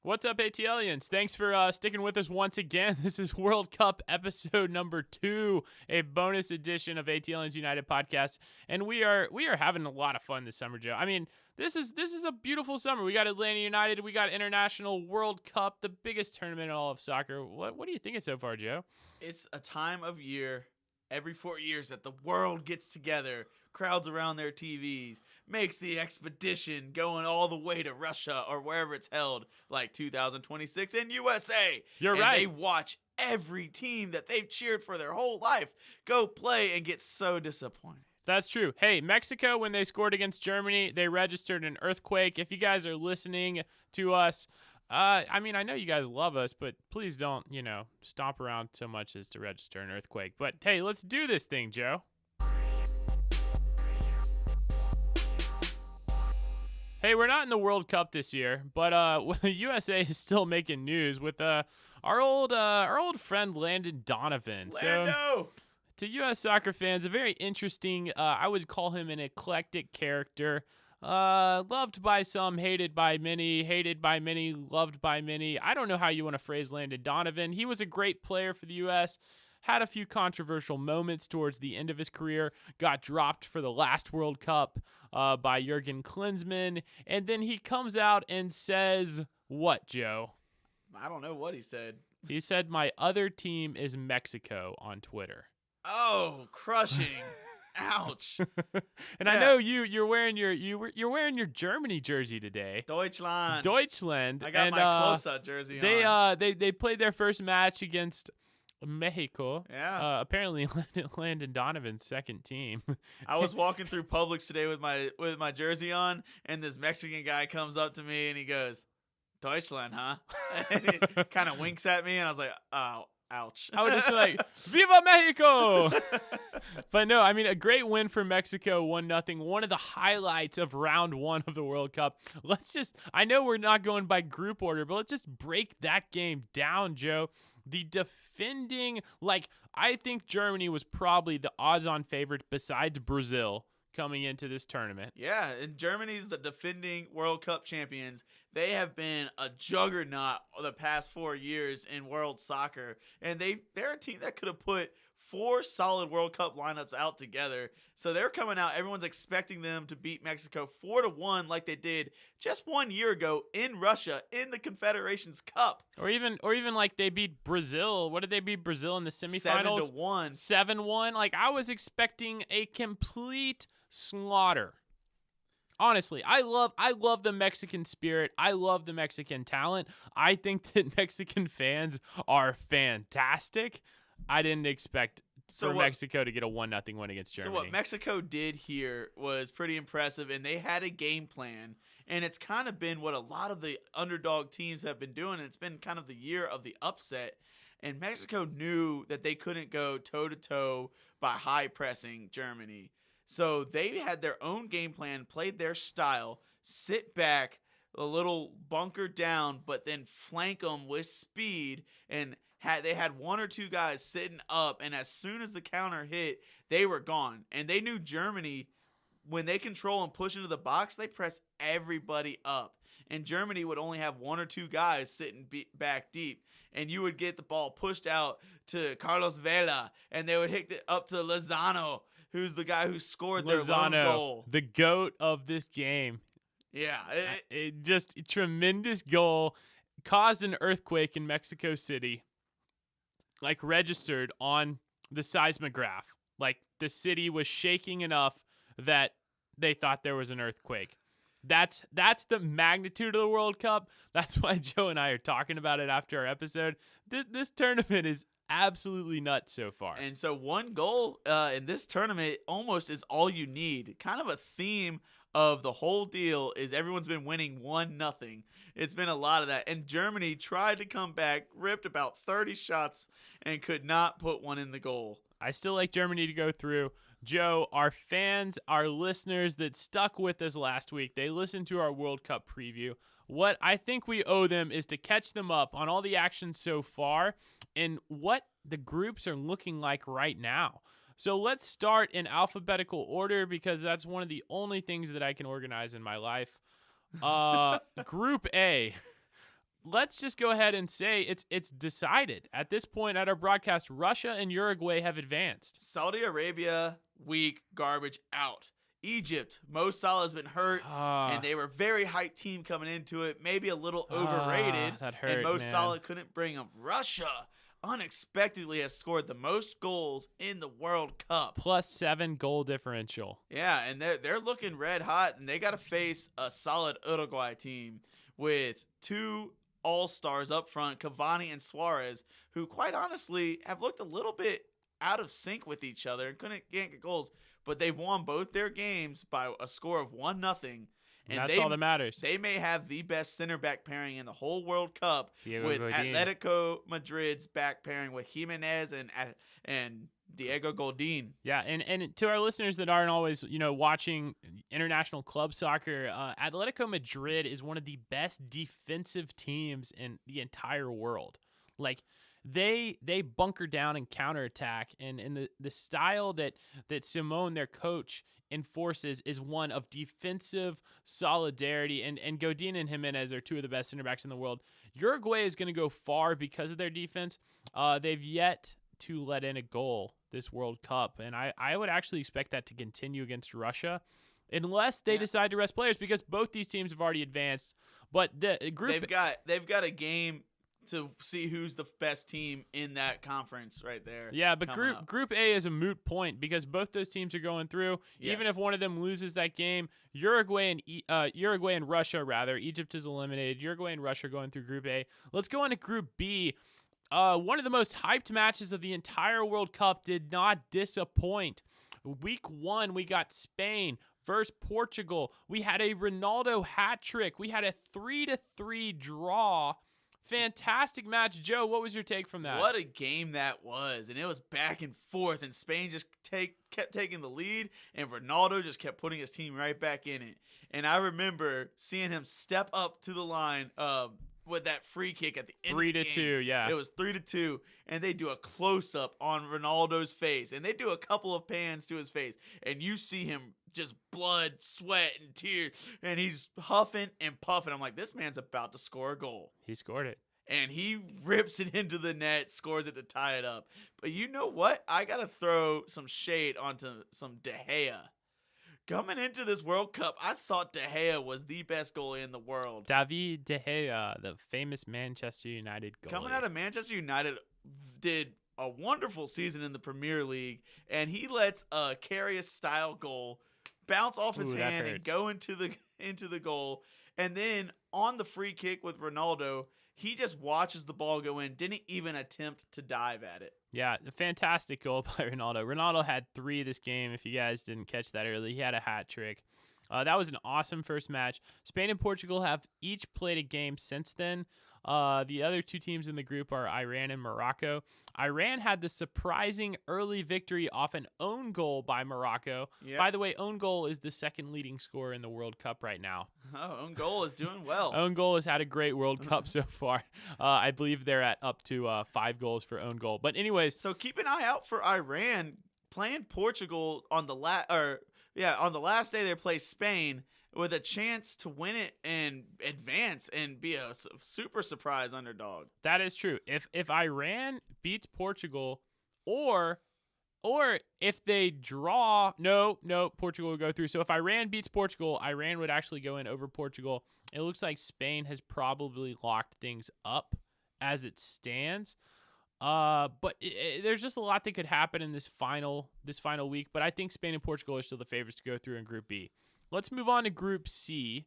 What's up, ATLians? Thanks for sticking with us once again. This is World Cup episode number 2, a bonus edition of ATLians United podcast, and we are having a lot of fun this summer, Joe. I mean, this is a beautiful summer. We got Atlanta United, we got International World Cup, the biggest tournament in all of soccer. What are you thinking so far, Joe? It's a time of year every 4 years that the world gets together, crowds around their TVs, makes the expedition going all the way to Russia or wherever it's held, like 2026 in USA. You're and right. They watch every team that they've cheered for their whole life go play and get so disappointed. That's true. Hey, Mexico, when they scored against Germany, they registered an earthquake. If you guys are listening to us, I mean, I know you guys love us, but please don't, stomp around so much as to register an earthquake. But hey, let's do this thing, Joe. Hey, we're not in the World Cup this year, but the USA is still making news with our old friend Landon Donovan. Lando! So, to U.S. soccer fans, a very interesting, I would call him an eclectic character. Loved by some, hated by many, loved by many. I don't know how you want to phrase Landon Donovan. He was a great player for the U.S., had a few controversial moments towards the end of his career, got dropped for the last World Cup by Jurgen Klinsmann, and then he comes out and says, what, Joe? I don't know what he said. He said, my other team is Mexico on Twitter. Oh, crushing. Ouch. And yeah. I know you're wearing your Germany jersey today. Deutschland. I got and, my close-up jersey on. They played their first match against Mexico. Yeah. Apparently Landon Donovan's second team. I was walking through Publix today with my jersey on, and this Mexican guy comes up to me and he goes, Deutschland, huh? And he kind of winks at me, and I was like, oh, ouch. I would just be like, Viva Mexico! But no, I mean, a great win for Mexico, 1-0. One of the highlights of round 1 of the World Cup. I know we're not going by group order, but let's just break that game down, Joe. The defending, I think Germany was probably the odds-on favorite besides Brazil coming into this tournament. Yeah, and Germany's the defending World Cup champions. They have been a juggernaut the past 4 years in world soccer, and they're a team that could have put 4 solid World Cup lineups out together. So they're coming out. Everyone's expecting them to beat Mexico 4-1 like they did just 1 year ago in Russia in the Confederations Cup. Or even like they beat Brazil. What did they beat Brazil in the semifinals? 7-1. 7-1. I was expecting a complete slaughter. Honestly, I love the Mexican spirit. I love the Mexican talent. I think that Mexican fans are fantastic. I didn't expect Mexico to get a 1-0 win against Germany. So what Mexico did here was pretty impressive, and they had a game plan, and it's kind of been what a lot of the underdog teams have been doing, and it's been kind of the year of the upset. And Mexico knew that they couldn't go toe-to-toe by high-pressing Germany. So they had their own game plan, played their style, sit back, a little bunker down, but then flank them with speed, and they had 1 or 2 guys sitting up, and as soon as the counter hit, they were gone. And they knew Germany, when they control and push into the box, they press everybody up. And Germany would only have 1 or 2 guys sitting back deep, and you would get the ball pushed out to Carlos Vela, and they would hit it up to Lozano, who's the guy who scored their lone goal. The GOAT of this game. Yeah. It just a tremendous goal. Caused an earthquake in Mexico City. Registered on the seismograph. The city was shaking enough that they thought there was an earthquake. That's the magnitude of the World Cup. That's why Joe and I are talking about it after our episode. This tournament is absolutely nuts so far. And so 1 goal in this tournament almost is all you need. Kind of a theme of the whole deal is everyone's been winning 1-0. It's been a lot of that. And Germany tried to come back, ripped about 30 shots, and could not put one in the goal. I still like Germany to go through. Joe, our fans, our listeners that stuck with us last week, they listened to our World Cup preview. What I think we owe them is to catch them up on all the action so far and what the groups are looking like right now. So let's start in alphabetical order because that's one of the only things that I can organize in my life. Group A. let's just go ahead and say it's decided. At this point at our broadcast, Russia and Uruguay have advanced. Saudi Arabia, weak, garbage, out. Egypt, Mo Salah's been hurt, and they were a very hyped team coming into it, maybe a little overrated, that hurt, and Mo man. Salah couldn't bring them. Russia unexpectedly has scored the most goals in the World Cup. +7 goal differential. Yeah, and they're looking red hot, and they got to face a solid Uruguay team with 2 all-stars up front, Cavani and Suarez, who quite honestly have looked a little bit out of sync with each other and can't get goals, but they've won both their games by a score of 1-0. And that's all that matters. They may have the best center back pairing in the whole World Cup with Godin. Atletico Madrid's back pairing with Jimenez and Diego Godin. Yeah, and to our listeners that aren't always, watching international club soccer, Atletico Madrid is one of the best defensive teams in the entire world. Like, they bunker down and counterattack, and the style that Simone, their coach, enforces is one of defensive solidarity, and Godin and Jimenez are 2 of the best center backs in the world. Uruguay is going to go far because of their defense. They've yet to let in a goal this World Cup, and I would actually expect that to continue against Russia unless they decide to rest players, because both these teams have already advanced. But the group they've got a game to see who's the best team in that conference right there. Yeah, but Group A is a moot point because both those teams are going through. Yes. Even if one of them loses that game, Uruguay and Russia, rather, Egypt is eliminated. Uruguay and Russia are going through Group A. Let's go into Group B. One of the most hyped matches of the entire World Cup did not disappoint. Week 1, we got Spain versus Portugal. We had a Ronaldo hat trick. We had a 3-3 draw. Fantastic match. Joe, what was your take from that? What a game that was. And it was back and forth, and Spain just kept taking the lead, and Ronaldo just kept putting his team right back in it. And I remember seeing him step up to the line with that free kick at the end of the game. 3-2, yeah. It was 3-2, and they do a close-up on Ronaldo's face, and they do a couple of pans to his face, and you see him just blood, sweat, and tears, and he's huffing and puffing. I'm like, this man's about to score a goal. He scored it. And he rips it into the net, scores it to tie it up. But you know what? I got to throw some shade onto some De Gea. Coming into this World Cup, I thought De Gea was the best goalie in the world. David De Gea, the famous Manchester United goalie. Coming out of Manchester United, did a wonderful season in the Premier League, and he lets a Karius-style goal bounce off his hand and go into the goal. And then on the free kick with Ronaldo, he just watches the ball go in, didn't even attempt to dive at it. Yeah, a fantastic goal by Ronaldo. Ronaldo had 3 this game. If you guys didn't catch that early, he had a hat trick. That was an awesome first match. Spain and Portugal have each played a game since then. The other 2 teams in the group are Iran and Morocco. Iran had the surprising early victory off an own goal by Morocco. Yep. By the way, own goal is the second leading scorer in the World Cup right now. Oh, own goal is doing well. Own goal has had a great World Cup so far. I believe they're at up to 5 goals for own goal. But anyways, so keep an eye out for Iran playing Portugal on the last day they play Spain, with a chance to win it and advance and be a super surprise underdog. That is true. If Iran beats Portugal, or if they draw, no, Portugal will go through. So if Iran beats Portugal, Iran would actually go in over Portugal. It looks like Spain has probably locked things up as it stands. But there's just a lot that could happen in this final week. But I think Spain and Portugal are still the favorites to go through in Group B. Let's move on to Group C.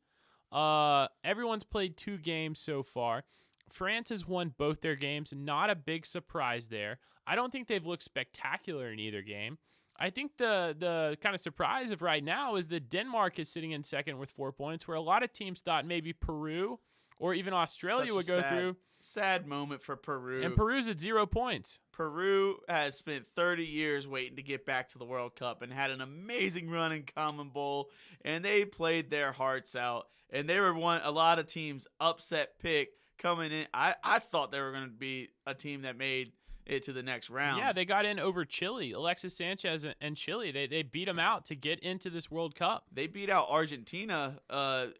Everyone's played 2 games so far. France has won both their games. Not a big surprise there. I don't think they've looked spectacular in either game. I think the kind of surprise of right now is that Denmark is sitting in second with 4 points, where a lot of teams thought maybe Peru or even Australia would go through. Sad moment for Peru. And Peru's at 0 points. Peru has spent 30 years waiting to get back to the World Cup and had an amazing run in Common Bowl, and they played their hearts out. And they were a lot of teams' upset pick coming in. I thought they were going to be a team that made it to the next round. Yeah, they got in over Chile. Alexis Sanchez and Chile, they beat them out to get into this World Cup. They beat out Argentina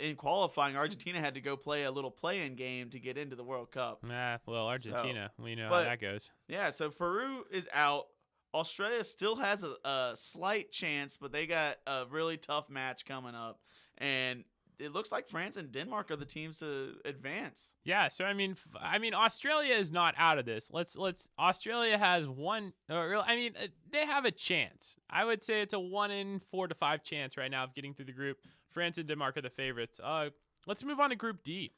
in qualifying. Argentina had to go play a little play-in game to get into the World Cup. Well, Argentina, we know how that goes. Yeah, so Peru is out. Australia still has a slight chance, but they got a really tough match coming up. And it looks like France and Denmark are the teams to advance. Yeah, so I mean, Australia is not out of this. Australia has one. They have a chance. I would say it's a 1 in 4 to 5 chance right now of getting through the group. France and Denmark are the favorites. Let's move on to Group D.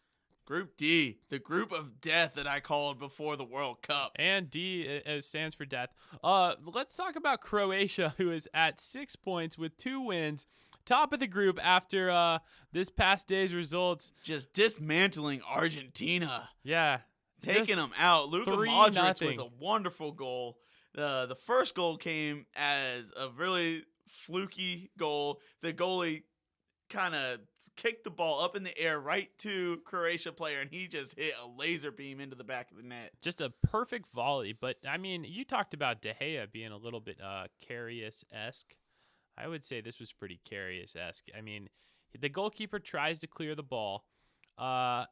Group D, the group of death that I called before the World Cup. And D stands for death. Let's talk about Croatia, who is at 6 points with 2 wins. Top of the group after this past day's results. Just dismantling Argentina. Yeah. Taking them out. Luka 3-0. Modric with a wonderful goal. The first goal came as a really fluky goal. The goalie kind of kicked the ball up in the air right to Croatia player, and he just hit a laser beam into the back of the net. Just a perfect volley. But, I mean, you talked about De Gea being a little bit Karius-esque. I would say this was pretty Karius-esque. I mean, the goalkeeper tries to clear the ball, and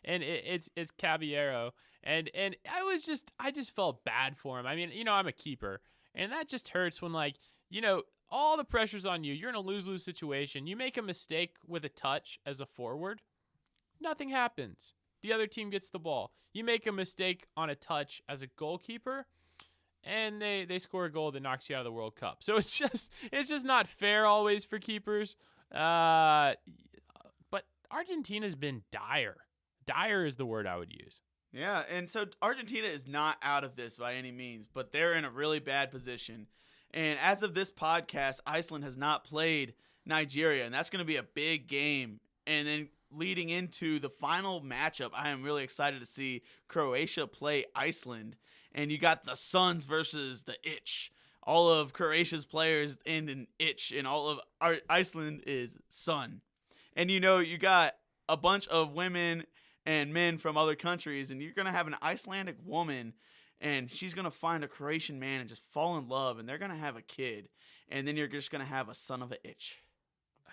it's Caballero, and I just felt bad for him. I mean, I'm a keeper, and that just hurts when all the pressure's on you. You're in a lose-lose situation. You make a mistake with a touch as a forward, nothing happens. The other team gets the ball. You make a mistake on a touch as a goalkeeper, and they score a goal that knocks you out of the World Cup. So it's just not fair always for keepers. But Argentina's been dire. Dire is the word I would use. Yeah, and so Argentina is not out of this by any means, but they're in a really bad position. And as of this podcast, Iceland has not played Nigeria, and that's going to be a big game. And then leading into the final matchup, I am really excited to see Croatia play Iceland. And you got the Suns versus the Itch. All of Croatia's players end in Itch, and all of Iceland is Sun. And you got a bunch of women and men from other countries, and you're going to have an Icelandic woman, and she's going to find a Croatian man and just fall in love, and they're going to have a kid. And then you're just going to have a son of a Itch.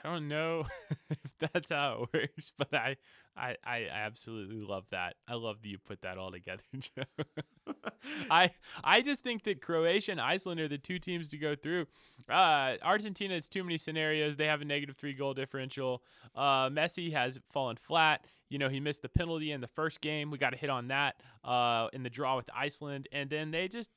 I don't know if that's how it works, but I absolutely love that. I love that you put that all together, Joe. I just think that Croatia and Iceland are the two teams to go through. Argentina, it's too many scenarios. They have a -3 goal differential. Messi has fallen flat. He missed the penalty in the first game. We got a hit on that in the draw with Iceland, and then they just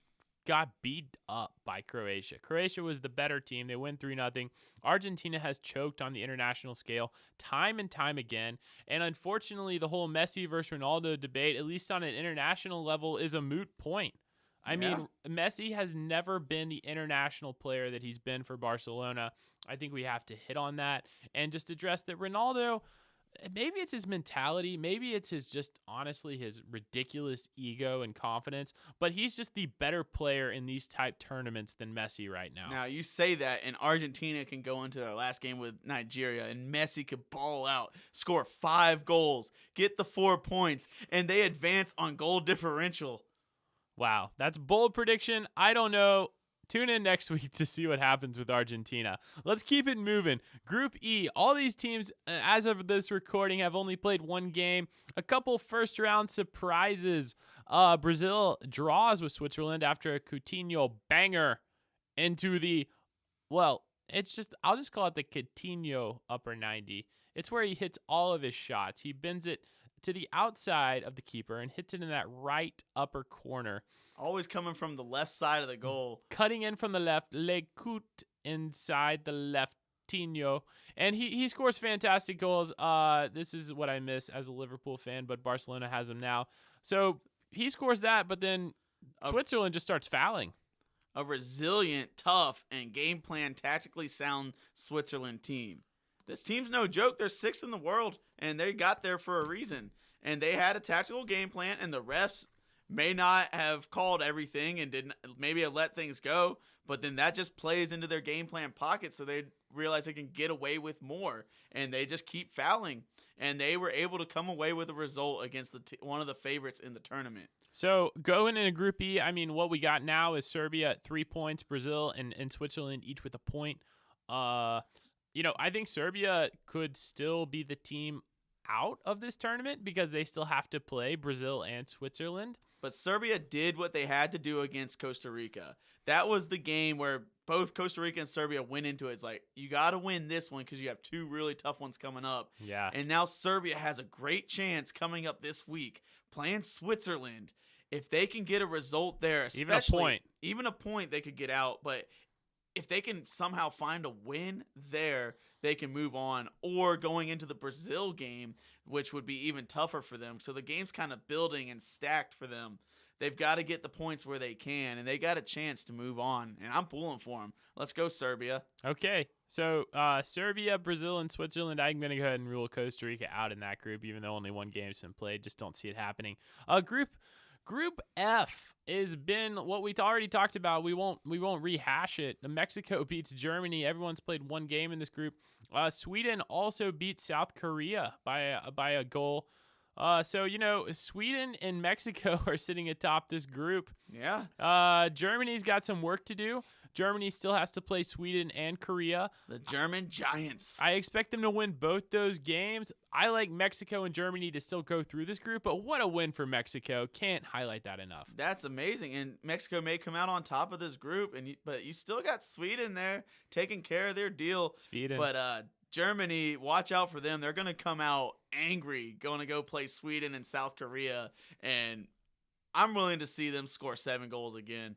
got beat up by Croatia. Croatia was the better team. They win 3-0. Argentina has choked on the international scale time and time again. And unfortunately, the whole Messi versus Ronaldo debate, at least on an international level, is a moot point. I mean, Messi has never been the international player that he's been for Barcelona. I think we have to hit on that and just address that Ronaldo, maybe it's his mentality. Maybe it's honestly his ridiculous ego and confidence. But he's just the better player in these type tournaments than Messi right now. Now, you say that, and Argentina can go into their last game with Nigeria, and Messi could ball out, score 5 goals, get the 4 points, and they advance on goal differential. Wow, that's bold prediction. I don't know. Tune in next week to see what happens with Argentina. Let's keep it moving. Group E, all these teams, as of this recording, have only played 1 game. A couple first-round surprises. Brazil draws with Switzerland after a Coutinho banger into I'll just call it the Coutinho upper 90. It's where he hits all of his shots. He bends it to the outside of the keeper and hits it in that right upper corner. Always coming from the left side of the goal. Cutting in from the left, Le Cout inside the left, Tino. And he scores fantastic goals. This is what I miss as a Liverpool fan, but Barcelona has him now. So he scores that, but then Switzerland just starts fouling. A resilient, tough, and game plan tactically sound Switzerland team. This team's no joke. They're 6th in the world, and they got there for a reason. And they had a tactical game plan, and the refs may not have called everything and didn't maybe have let things go, but then that just plays into their game plan pocket, so they realize they can get away with more, and they just keep fouling. and they were able to come away with a result against one of the favorites in the tournament. So going in a Group E, I mean, what we got now is Serbia at 3 points, Brazil and Switzerland each with a point. I think Serbia could still be the team out of this tournament because they still have to play Brazil and Switzerland. But Serbia did what they had to do against Costa Rica. That was the game where both Costa Rica and Serbia went into it. It's like, you got to win this one because you have two really tough ones coming up. Yeah. And now Serbia has a great chance coming up this week playing Switzerland. If they can get a result there, especially even a point they could get out. But if they can somehow find a win there, they can move on. Or going into the Brazil game, which would be even tougher for them. So the game's kind of building and stacked for them. They've got to get the points where they can, and they got a chance to move on. And I'm pulling for them. Let's go, Serbia. Okay, so Serbia, Brazil, and Switzerland. I'm going to go ahead and rule Costa Rica out in that group, even though only one game's been played. Just don't see it happening. Group F has been what we already talked about. We won't rehash it. Mexico beats Germany. Everyone's played one game in this group. Sweden also beat South Korea by a goal. So Sweden and Mexico are sitting atop this group. Yeah. Germany's got some work to do. Germany still has to play Sweden and Korea. The German Giants. I expect them to win both those games. I like Mexico and Germany to still go through this group, but what a win for Mexico. Can't highlight that enough. That's amazing. And Mexico may come out on top of this group, but you still got Sweden there taking care of their deal. Sweden. But Germany, watch out for them. They're going to come out angry, going to go play Sweden and South Korea, and I'm willing to see them score 7 goals again.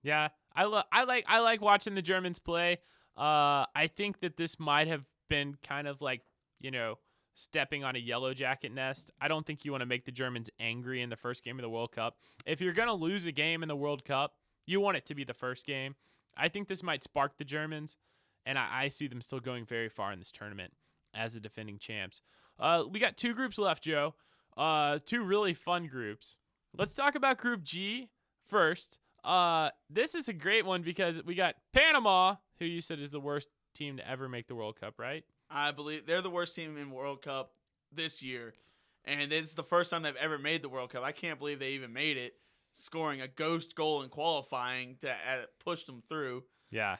Yeah, I like watching the Germans play. I think that this might have been kind of like, stepping on a yellow jacket nest. I don't think you want to make the Germans angry in the first game of the World Cup. If you're going to lose a game in the World Cup, you want it to be the first game. I think this might spark the Germans, and I see them still going very far in this tournament as the defending champs. We got 2 groups left, Joe. 2 really fun groups. Let's talk about Group G first. This is a great one because we got Panama, who you said is the worst team to ever make the World Cup, right? I believe they're the worst team in World Cup this year, and it's the first time they've ever made the World Cup. I can't believe they even made it, scoring a ghost goal in qualifying to push them through. Yeah.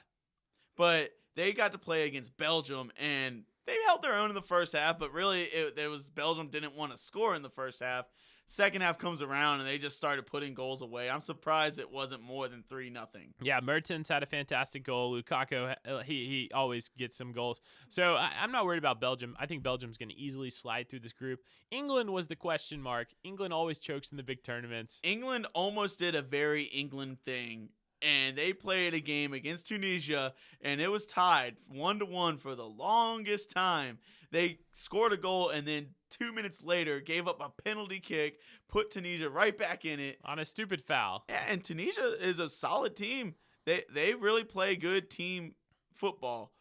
But they got to play against Belgium, and they held their own in the first half, but really it was Belgium didn't want to score in the first half. Second half comes around, and they just started putting goals away. I'm surprised it wasn't more than 3-0. Yeah, Mertens had a fantastic goal. Lukaku, he always gets some goals. So I'm not worried about Belgium. I think Belgium's going to easily slide through this group. England was the question mark. England always chokes in the big tournaments. England almost did a very England thing, and they played a game against Tunisia, and it was tied 1-1 for the longest time. They scored a goal, and then 2 minutes later gave up a penalty kick, put Tunisia right back in it. On a stupid foul. Yeah, and Tunisia is a solid team. They really play good team football.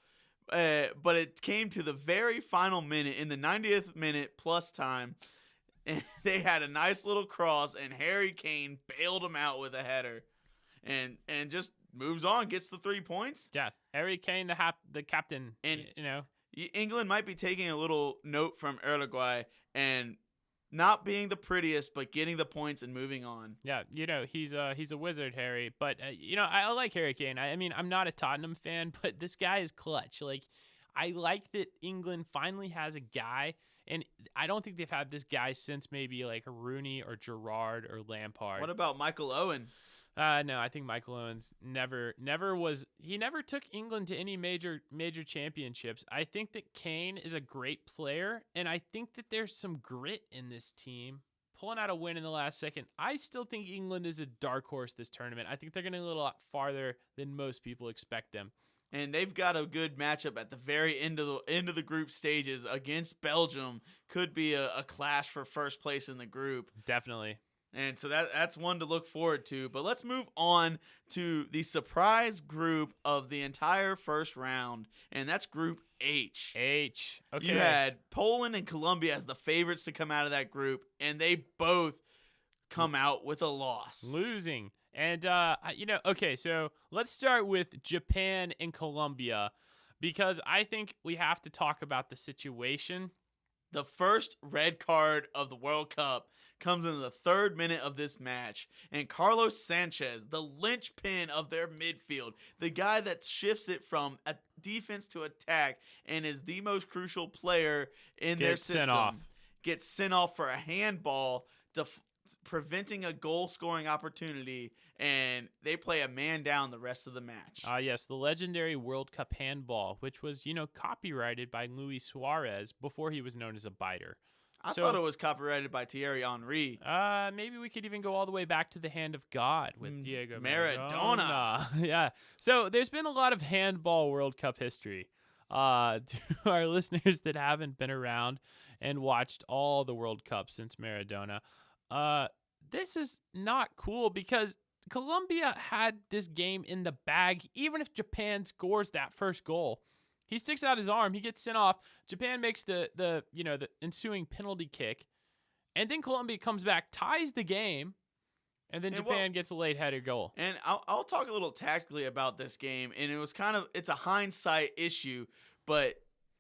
But it came to the very final minute, in the 90th minute plus time, and they had a nice little cross, and Harry Kane bailed them out with a header. And just moves on, gets the 3 points. Yeah, Harry Kane, the captain, and England might be taking a little note from Uruguay and not being the prettiest, but getting the points and moving on. Yeah, he's a wizard, Harry. But I like Harry Kane. I mean, I'm not a Tottenham fan, but this guy is clutch. Like, I like that England finally has a guy, and I don't think they've had this guy since maybe like Rooney or Gerrard or Lampard. What about Michael Owen? No, I think Michael Owens never took England to any major championships. I think that Kane is a great player, and I think that there's some grit in this team. Pulling out a win in the last second, I still think England is a dark horse this tournament. I think they're going to go a lot farther than most people expect them. And they've got a good matchup at the very end of the group stages against Belgium. Could be a clash for first place in the group. Definitely. And so that's one to look forward to. But let's move on to the surprise group of the entire first round, and that's Group H. Okay. You had Poland and Colombia as the favorites to come out of that group, and they both come out with a loss. Losing. And, okay, so let's start with Japan and Colombia, because I think we have to talk about the situation. The first red card of the World Cup comes in the 3rd minute of this match, and Carlos Sanchez, the linchpin of their midfield, the guy that shifts it from a defense to attack and is the most crucial player in their system, gets sent off for a handball, preventing a goal-scoring opportunity, and they play a man down the rest of the match. Yes, the legendary World Cup handball, which was, copyrighted by Luis Suarez before he was known as a biter. I thought it was copyrighted by Thierry Henry. Maybe we could even go all the way back to the hand of God with Diego Maradona. Yeah. So there's been a lot of handball World Cup history. To our listeners that haven't been around and watched all the World Cups since Maradona, this is not cool because Colombia had this game in the bag. Even if Japan scores that first goal, he sticks out his arm, he gets sent off. Japan makes the ensuing penalty kick, and then Colombia comes back, ties the game, and then Japan gets a late header goal. And I'll talk a little tactically about this game, and it's a hindsight issue, but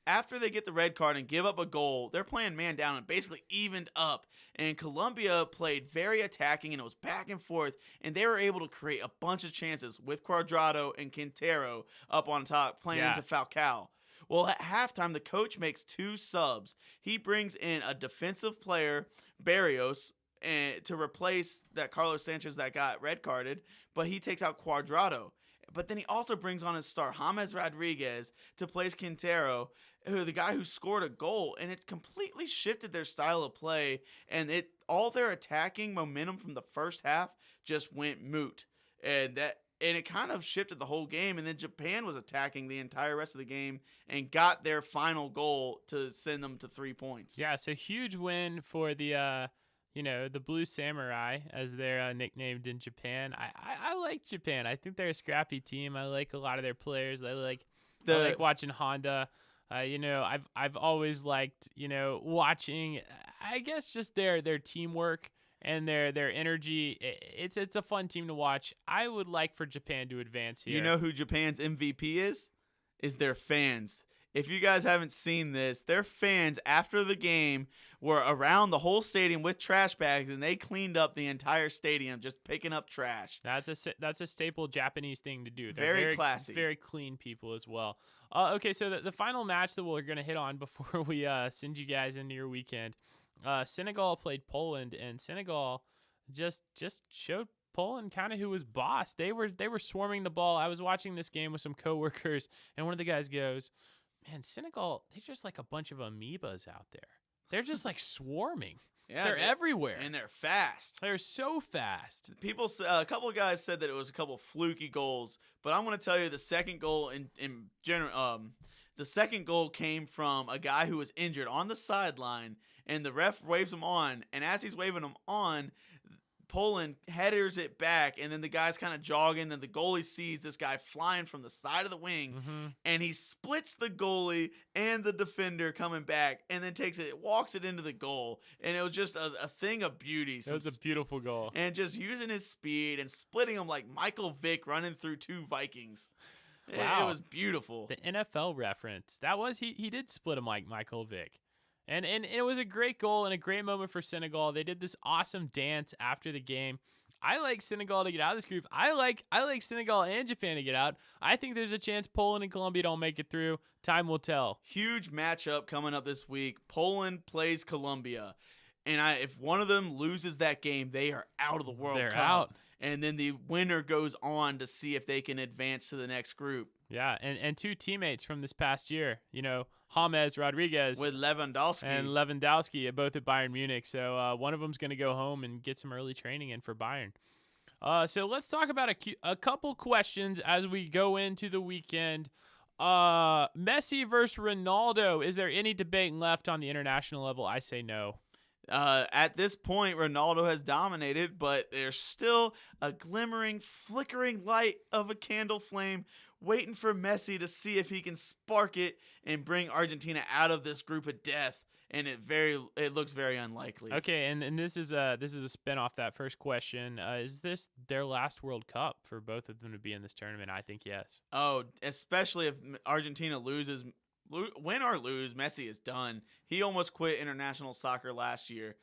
after they get the red card and give up a goal, they're playing man down and basically evened up. And Colombia played very attacking, and it was back and forth, and they were able to create a bunch of chances with Cuadrado and Quintero up on top, playing into Falcao. Well, at halftime, the coach makes 2 subs. He brings in a defensive player, Barrios, to replace that Carlos Sanchez that got red carded, but he takes out Cuadrado. But then he also brings on his star, James Rodriguez, to place Quintero, the guy who scored a goal, and it completely shifted their style of play, and all their attacking momentum from the first half just went moot. And it kind of shifted the whole game, and then Japan was attacking the entire rest of the game and got their final goal to send them to 3 points. Yeah, so huge win for the the Blue Samurai, as they're nicknamed in Japan. I like Japan. I think they're a scrappy team. I like a lot of their players. I like watching Honda. I've always liked, watching, I guess, just their teamwork and their energy. It's a fun team to watch. I would like for Japan to advance here. You know who Japan's MVP is? Is their fans. If you guys haven't seen this, their fans after the game were around the whole stadium with trash bags, and they cleaned up the entire stadium just picking up trash. That's a staple Japanese thing to do. They're very classy. Very clean people as well. Okay, so the final match that we're going to hit on before we send you guys into your weekend, Senegal played Poland, and Senegal just showed Poland kind of who was boss. They were swarming the ball. I was watching this game with some coworkers, and one of the guys goes, "Man, Senegal, they're just like a bunch of amoebas out there. They're just like swarming. Yeah, they're everywhere. And they're fast. They're so fast." A couple of guys said that it was a couple of fluky goals, but I'm going to tell you the second goal in general, the second goal came from a guy who was injured on the sideline, and the ref waves him on, and as he's waving him on, Poland headers it back, and then the guy's kind of jogging, and the goalie sees this guy flying from the side of the wing, and he splits the goalie and the defender coming back, and then walks it into the goal, and it was just a thing of beauty. It was a beautiful goal. And just using his speed and splitting him like Michael Vick running through 2 Vikings. Wow. It was beautiful. The NFL reference. That was, he did split him like Michael Vick. And it was a great goal and a great moment for Senegal. They did this awesome dance after the game. I like Senegal to get out of this group. I like Senegal and Japan to get out. I think there's a chance Poland and Colombia don't make it through. Time will tell. Huge matchup coming up this week. Poland plays Colombia. And if one of them loses that game, they are out of the World Cup. They're out. And then the winner goes on to see if they can advance to the next group. Yeah, and 2 teammates from this past year, James Rodriguez with Lewandowski and Lewandowski, both at Bayern Munich. So one of them's going to go home and get some early training in for Bayern. So let's talk about a couple questions as we go into the weekend. Messi versus Ronaldo. Is there any debate left on the international level? I say no. At this point, Ronaldo has dominated, but there's still a glimmering, flickering light of a candle flame waiting for Messi to see if he can spark it and bring Argentina out of this group of death. And it looks very unlikely. Okay, and this is a spin off that first question. Is this their last World Cup for both of them to be in this tournament? I think yes. Oh, especially if Argentina loses Win or lose, Messi is done. He almost quit international soccer last year.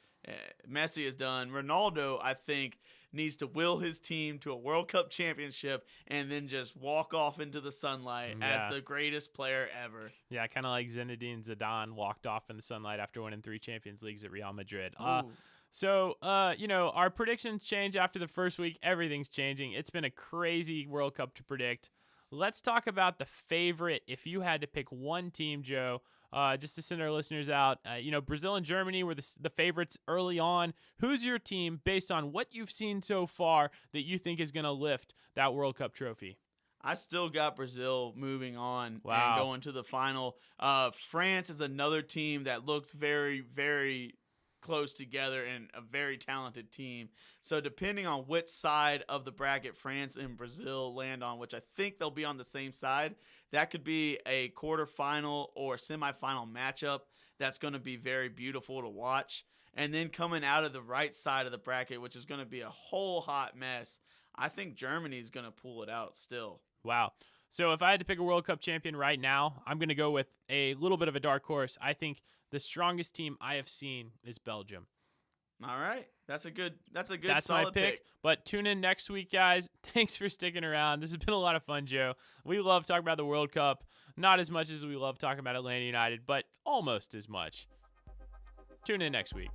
Messi is done. Ronaldo, I think, needs to will his team to a World Cup championship and then just walk off into the sunlight as the greatest player ever. Yeah, kind of like Zinedine Zidane walked off in the sunlight after winning 3 Champions Leagues at Real Madrid. So, our predictions change after the first week. Everything's changing. It's been a crazy World Cup to predict. Let's talk about the favorite. If you had to pick one team, Joe, just to send our listeners out, Brazil and Germany were the favorites early on. Who's your team based on what you've seen so far that you think is going to lift that World Cup trophy? I still got Brazil moving on and going to the final. France is another team that looks very, very close together and a very talented team. So depending on which side of the bracket France and Brazil land on, which I think they'll be on the same side, that could be a quarterfinal or semifinal matchup that's going to be very beautiful to watch. And then coming out of the right side of the bracket, which is going to be a whole hot mess, I think Germany's going to pull it out still. Wow. So if I had to pick a World Cup champion right now, I'm going to go with a little bit of a dark horse. I think the strongest team I have seen is Belgium. All right. That's a good That's solid my pick. pick. But tune in next week, guys. Thanks for sticking around. This has been a lot of fun, Joe. We love talking about the World Cup. Not as much as we love talking about Atlanta United, but almost as much. Tune in next week.